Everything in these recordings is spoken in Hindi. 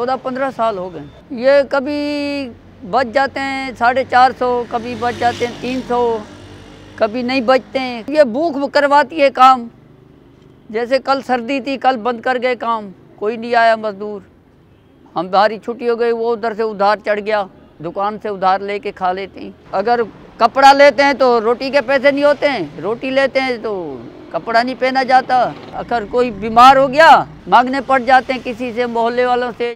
14-15 साल हो गए। ये कभी बच जाते हैं 450, कभी बच जाते हैं 300, कभी नहीं बचते हैं। ये भूख करवाती है काम। जैसे कल सर्दी थी, कल बंद कर गए काम, कोई नहीं आया मजदूर। हमारी छुट्टी हो गई, वो उधर से उधार चढ़ गया, दुकान से उधार लेके खा लेते हैं। अगर कपड़ा लेते हैं तो रोटी के पैसे नहीं होते हैं, रोटी लेते हैं तो कपड़ा नहीं पहना जाता। अगर कोई बीमार हो गया मांगने पड़ जाते हैं किसी से, मोहल्ले वालों से।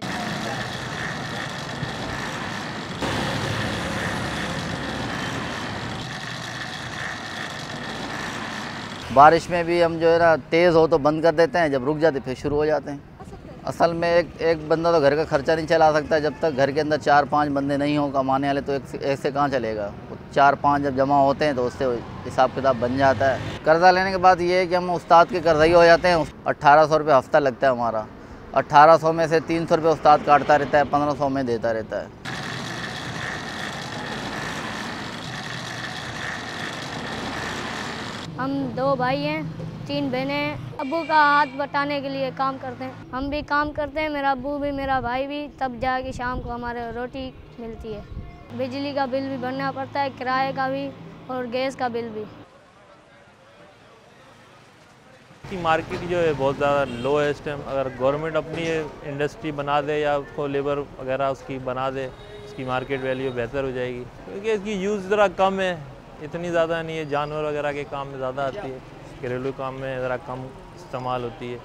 बारिश में भी हम जो है ना तेज़ हो तो बंद कर देते हैं, जब रुक जाते फिर शुरू हो जाते हैं। असल में एक बंदा तो घर का खर्चा नहीं चला सकता। जब तक घर के अंदर 4-5 बंदे नहीं हो कमाने वाले तो एक से कहाँ चलेगा। 4-5 जब जमा होते हैं तो उससे हिसाब किताब बन जाता है। कर्ज़ा लेने के बाद ये है कि हम उस्ताद के कर्ज़ई हो जाते हैं। 1800 रुपये हफ्ता लगता है हमारा। 1800 में से 300 रुपये उस्ताद काटता रहता है, 1500 में देता रहता है। हम 2 भाई हैं, 3 बहनें हैं। अब्बू का हाथ बटाने के लिए काम करते हैं, हम भी काम करते हैं, मेरा अब्बू भी मेरा भाई भी, तब जाके शाम को हमारे रोटी मिलती है। बिजली का बिल भी भरना पड़ता है, किराए का भी और गैस का बिल भी। मार्केट जो है बहुत ज़्यादा लो है इस टाइम। अगर गवर्नमेंट अपनी इंडस्ट्री बना दे या उसको लेबर वगैरह उसकी बना दे, उसकी मार्केट वैल्यू बेहतर हो जाएगी। क्योंकि इसकी यूज़ ज़रा कम है, इतनी ज़्यादा नहीं है। जानवर वगैरह के काम में ज़्यादा आती है, घरेलू काम में ज़रा कम इस्तेमाल होती है।